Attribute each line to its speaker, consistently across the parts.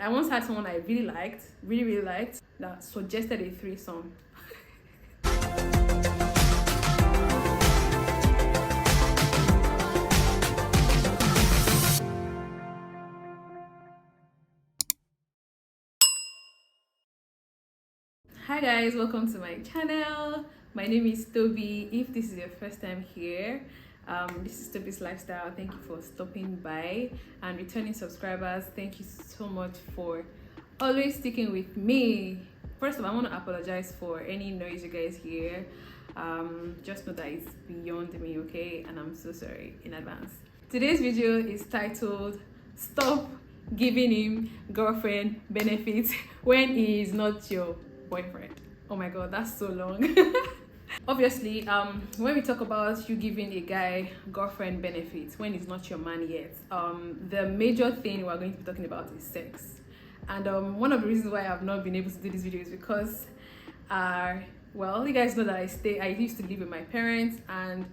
Speaker 1: I once had someone I really liked, that suggested a threesome. Hi guys, welcome to my channel. My name is Toby. If this is your first time here, this is Toby's Lifestyle. Thank you for stopping by, and returning subscribers, thank you so much for always sticking with me. First of all, I want to apologize for any noise you guys hear. Just know that it's beyond me, okay? And I'm so sorry in advance. Today's video is titled Stop Giving Him Girlfriend Benefits When He Is Not Your Boyfriend. Oh my god, that's so long. Obviously, when we talk about you giving a guy girlfriend benefits when he's not your man yet, the major thing we're going to be talking about is sex. And one of the reasons why I've not been able to do this video is because well, you guys know that I used to live with my parents, and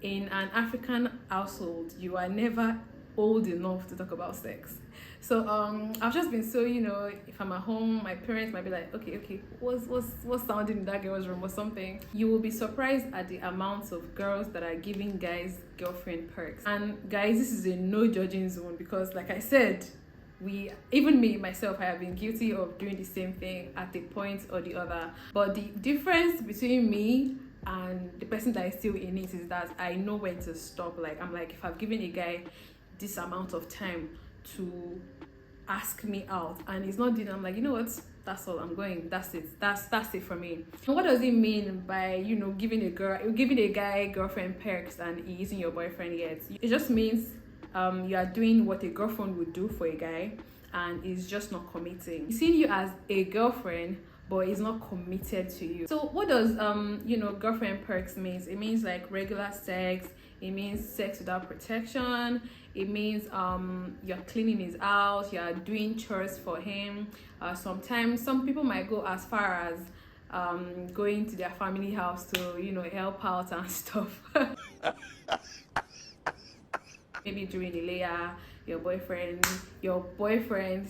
Speaker 1: in an African household you are never old enough to talk about sex. So I've just been so, if I'm at home, my parents might be like, okay, what's sounding in that girl's room or something. You will be surprised at the amounts of girls that are giving guys girlfriend perks. And guys, this is a no judging zone, because like I said, even me myself, I have been guilty of doing the same thing at a point or the other. But the difference between me and the person that is still in it is that I know when to stop. Like, I'm like, if I've given a guy this amount of time to ask me out and he's not doing it, I'm like, you know what, that's all, I'm going, that's it, that's it for me. And what does it mean by giving a guy girlfriend perks and he isn't your boyfriend yet? It just means you are doing what a girlfriend would do for a guy, and he's just not committing. He's seeing you as a girlfriend, but he's not committed to you. So what does girlfriend perks means? It means like regular sex. It means sex without protection. It means you're cleaning his house, you're doing chores for him. Sometimes some people might go as far as going to their family house to help out and stuff. Maybe during the layer, your boyfriend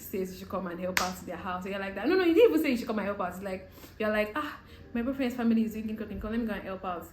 Speaker 1: says you should come and help out to their house. So you're like that. No, you didn't even say you should come and help out. It's like, you're like, my boyfriend's family is doing cooking, let me go and help out.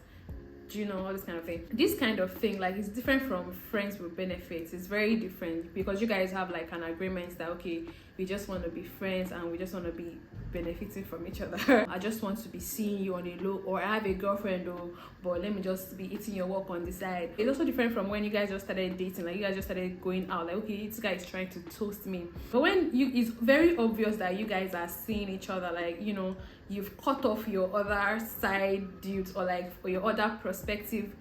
Speaker 1: All this kind of thing. This kind of thing, like, it's different from friends with benefits. It's very different, because you guys have like an agreement that, okay, we just want to be friends and we just want to be benefiting from each other. I just want to be seeing you on a low, or I have a girlfriend though, but let me just be eating your work on the side. It's also different from when you guys just started dating, like you guys just started going out, like, okay, this guy is trying to toast me. But when it's very obvious that you guys are seeing each other, like, you've cut off your other side dudes, or your other prospective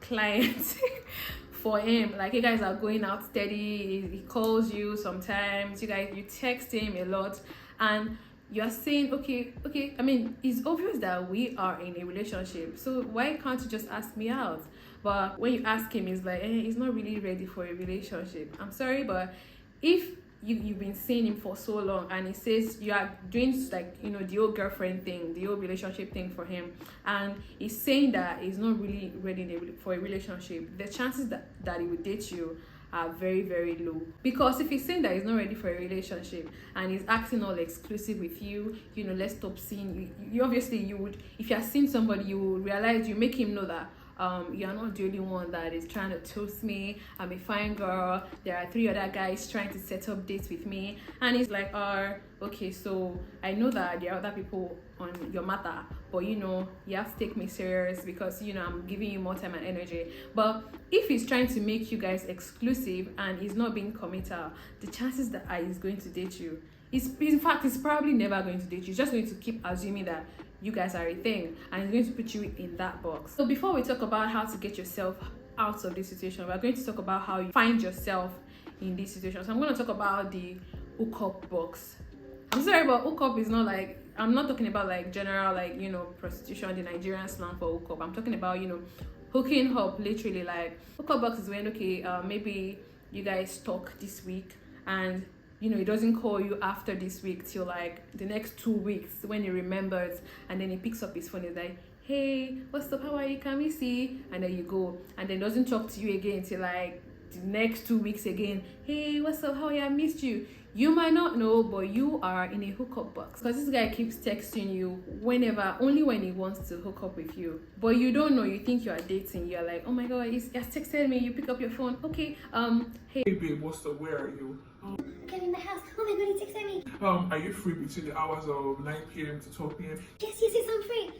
Speaker 1: clients for him. Like, you guys are going out steady, he calls you sometimes, you text him a lot, and you're saying, okay, I mean, it's obvious that we are in a relationship, so why can't you just ask me out? But when you ask him, he's like, he's not really ready for a relationship. I'm sorry, but if you've been seeing him for so long and he says you are doing like the old girlfriend thing, the old relationship thing for him, and he's saying that he's not really ready for a relationship, the chances that he would date you are very, very low. Because if he's saying that he's not ready for a relationship and he's acting all exclusive with you, let's stop seeing you obviously, you would, if you're seeing somebody, you will realize, you make him know that you're not the only one that is trying to toast me. I'm a fine girl, there are 3 other guys trying to set up dates with me. And he's like, okay, so I know that there are other people on your matter, but you have to take me serious, because I'm giving you more time and energy. But if he's trying to make you guys exclusive and he's not being committal, the chances that he's going to date you in fact, he's probably never going to date you. He's just going to keep assuming that you guys are a thing, and he's going to put you in that box. So before we talk about how to get yourself out of this situation, we're going to talk about how you find yourself in this situation. So I'm going to talk about the hookup box. I'm sorry, but hookup is not like, I'm not talking about like general, like, prostitution, the Nigerian slang for hookup. I'm talking about, hooking up, literally. Like, hookup box is when, okay, maybe you guys talk this week, and he doesn't call you after this week till like the next 2 weeks when he remembers, and then he picks up his phone. He's like, hey, what's up, how are you, can we see? And then you go, and then doesn't talk to you again till like the next 2 weeks again. Hey, what's up, how are you, I missed you. You might not know, but you are in a hookup box, because this guy keeps texting you whenever, only when he wants to hook up with you. But you don't know, you think you are dating. You're like, oh my god, he has texted me. You pick up your phone. Okay, hey
Speaker 2: babe, what's up? Where are you?
Speaker 3: Okay, I'm in the house. Oh my god, he texted me.
Speaker 2: Are you free between the hours of 9 p.m. to 12 p.m.?
Speaker 3: Yes, I'm free.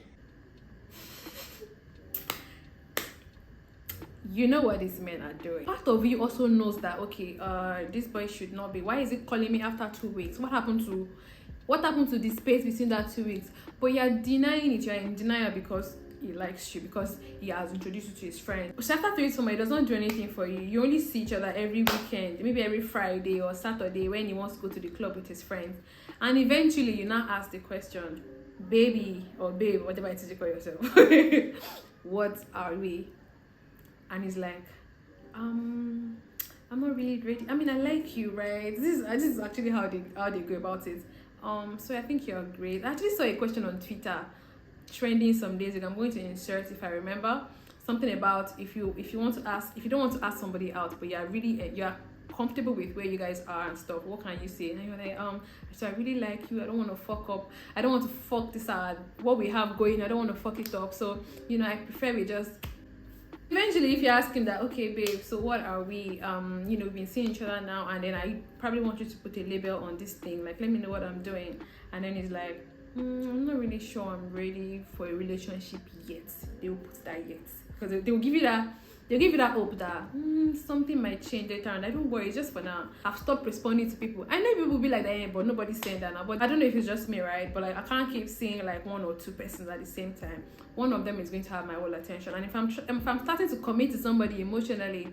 Speaker 1: You know what these men are doing. Part of you also knows that, okay, this boy should not be. Why is he calling me after 2 weeks? What happened to the space between that 2 weeks? But you're denying it. You're in denial because he likes you, because he has introduced you to his friend. So after 3 weeks, he does not do anything for you. You only see each other every weekend, maybe every Friday or Saturday when he wants to go to the club with his friends. And eventually you now ask the question, baby or babe, whatever it is you call yourself, what are we? And he's like, I'm not really ready. I mean, I like you, right? This is actually how they go about it. So I think you're great. I actually saw a question on Twitter trending some days ago. I'm going to insert, if I remember, something about if you don't want to ask somebody out, but you're comfortable with where you guys are and stuff, what can you say? And you're like, so I really like you. I don't want to fuck up. I don't want to fuck this what we have going. I don't want to fuck it up. So I prefer we just. Eventually, if you're asking that, okay, babe, so what are we? We've been seeing each other now, and then I probably want you to put a label on this thing, like, let me know what I'm doing. And then he's like, I'm not really sure I'm ready for a relationship yet. They will put that yet, because they will give you that. They'll give you that hope that something might change later, and I don't worry, it's just for now. I've stopped responding to people. I know people will be like that, but nobody's saying that now. But I don't know if it's just me, right? But like, I can't keep seeing like 1 or 2 persons at the same time. One of them is going to have my whole attention, and if I'm starting to commit to somebody emotionally,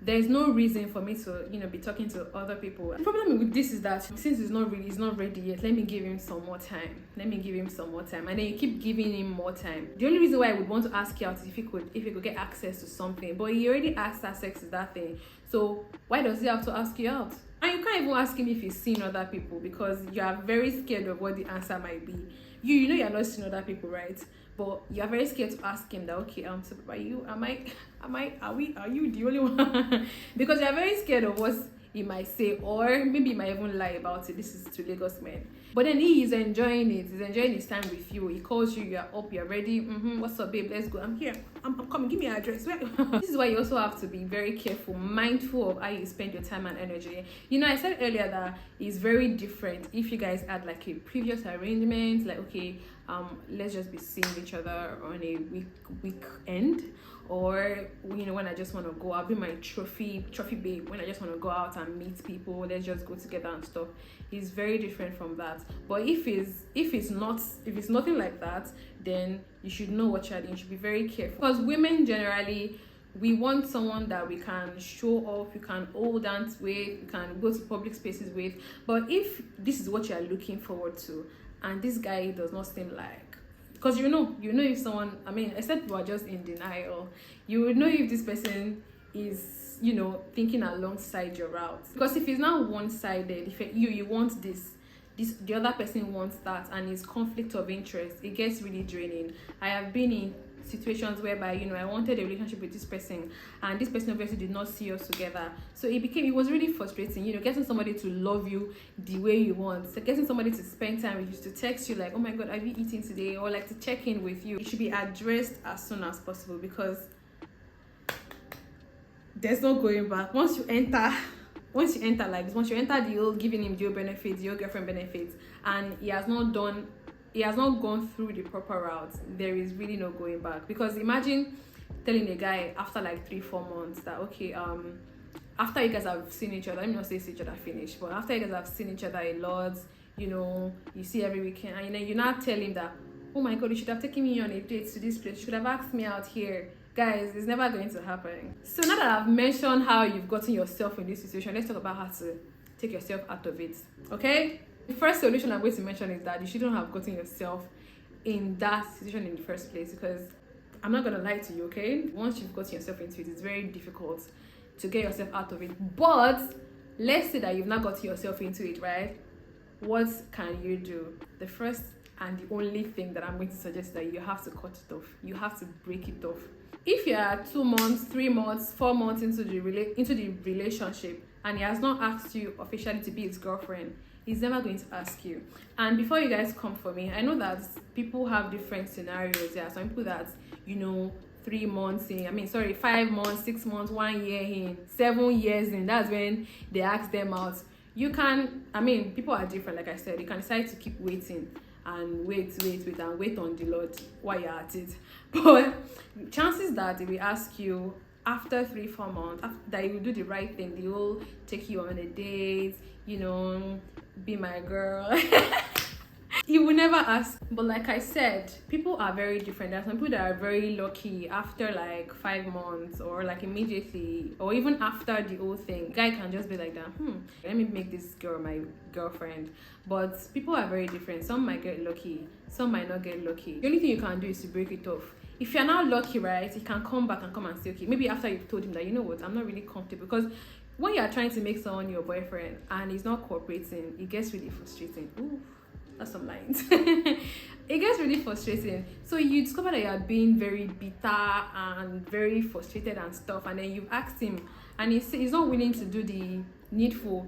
Speaker 1: there's no reason for me to be talking to other people. The problem with this is that since he's not ready yet, let me give him some more time, and then you keep giving him more time. The only reason why I would want to ask you out is if he could get access to something, but he already asked that sex is that thing, so why does he have to ask you out? And you can't even ask him if he's seen other people, because you are very scared of what the answer might be. You know you're not seeing other people, right? But you're very scared to ask him that, okay, so are you the only one? Because you're very scared of what he might say, or maybe he might even lie about it. This is to Lagos men. But then he is enjoying it. He's enjoying his time with you. He calls you, you're up, you're ready. What's up, babe? Let's go. I'm here. I'm coming. Give me your address. This is why you also have to be very careful, mindful of how you spend your time and energy. I said earlier that it's very different if you guys had like a previous arrangement, like, okay, let's just be seeing each other on a weekend, or when I just want to go, I'll be my trophy babe. When I just want to go out and meet people, let's just go together and stuff. It's very different from that. But if it's nothing like that, then you should know what you're doing. You should be very careful, because women generally, we want someone that we can show off, you can hold hands with, you can go to public spaces with. But if this is what you're looking forward to, and this guy does not seem like, because you know if someone, except you are just in denial, you would know if this person is thinking alongside your route. Because if it's not one-sided, if you want this, the other person wants that, and it's conflict of interest, it gets really draining. I have been in situations whereby I wanted a relationship with this person, and this person obviously did not see us together, so it was really frustrating, getting somebody to love you the way you want, so getting somebody to spend time with you, to text you like, oh my god, have you eaten today, or like to check in with you. It should be addressed as soon as possible, because there's no going back. Once you enter like this, once you enter the old giving him the old benefits, the old girlfriend benefits, and he has not gone through the proper route, there is really no going back. Because imagine telling a guy after like 3-4 months that, okay, after you guys have seen each other, let me not say see each other finish, but after you guys have seen each other a lot, you see every weekend, and you now tell him that, oh my god, you should have taken me on a date to this place, you should have asked me out here. Guys, it's never going to happen. So now that I've mentioned how you've gotten yourself in this situation, let's talk about how to take yourself out of it, okay? The first solution I'm going to mention is that you shouldn't have gotten yourself in that situation in the first place, because I'm not going to lie to you, okay? Once you've gotten yourself into it, it's very difficult to get yourself out of it. But let's say that you've not gotten yourself into it, right? What can you do? The first and the only thing that I'm going to suggest is that you have to cut it off. You have to break it off. If you are 2 months, 3 months, 4 months into the relationship, and he has not asked you officially to be his girlfriend, he's never going to ask you. And before you guys come for me, I know that people have different scenarios. There are some people that, 3 months in, 5 months, 6 months, 1 year in, 7 years in, that's when they ask them out. You can, people are different, like I said. You can decide to keep waiting and wait and wait on the Lord while you're at it. But chances that they will ask you after 3-4 months, that you do the right thing, they will take you on a date, be my girl. You will never ask. But like I said, people are very different. There are some people that are very lucky after like 5 months, or like immediately, or even after the whole thing. Guy can just be like that, let me make this girl my girlfriend. But people are very different. Some might get lucky, some might not get lucky. The only thing you can do is to break it off. If you're not lucky, right, you can come back and come and say, okay, maybe after you've told him that, you know what, I'm not really comfortable. Because when you're trying to make someone your boyfriend and he's not cooperating, it gets really frustrating. Ooh, that's some lines. It gets really frustrating. So you discover that you're being very bitter and very frustrated and stuff, and then you've asked him and he's not willing to do the needful,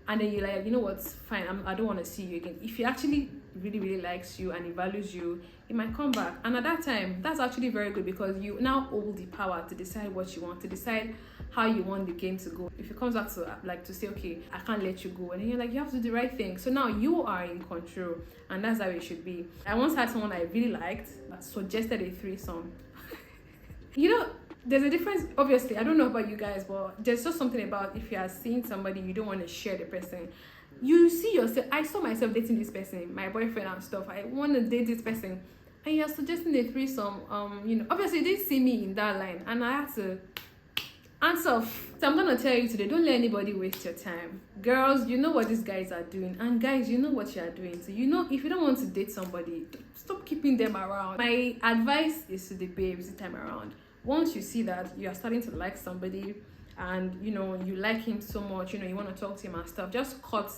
Speaker 1: and then you're like, you know what, fine, I don't want to see you again. If he actually really likes you and he values you, he might come back. And at that time, that's actually very good, because you now hold the power to decide what you want, to decide how you want the game to go. If it comes back to say, okay, I can't let you go, and then you're like, you have to do the right thing. So now you are in control, and that's how it should be. I once had someone I really liked that suggested a threesome. There's a difference, obviously. I don't know about you guys, but there's just something about if you are seeing somebody, you don't want to share the person. You see yourself, I saw myself dating this person, my boyfriend and stuff. I want to date this person, and you're suggesting a threesome. Obviously you didn't see me in that line, and I had to answer off. So I'm gonna tell you today, don't let anybody waste your time. Girls, you know what these guys are doing, and guys, you know what you are doing. So if you don't want to date somebody, stop keeping them around. My advice is to the babes this time around. Once you see that you are starting to like somebody, and you like him so much, you want to talk to him and stuff, just cut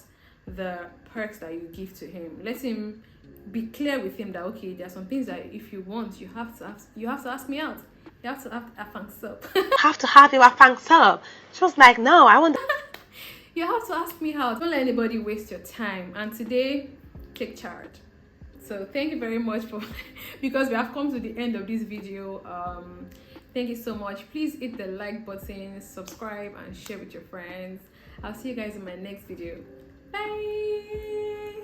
Speaker 1: the perks that you give to him. Let him be clear with him that, okay, there are some things that if you want, you have to ask me out. You have to have a thanks up.
Speaker 4: Have to have you a thanks up. She was like, no, I want.
Speaker 1: You have to ask me out. Don't let anybody waste your time. And today, take charge. So thank you very much for because we have come to the end of this video. Thank you so much. Please hit the like button, subscribe, and share with your friends. I'll see you guys in my next video. Bye.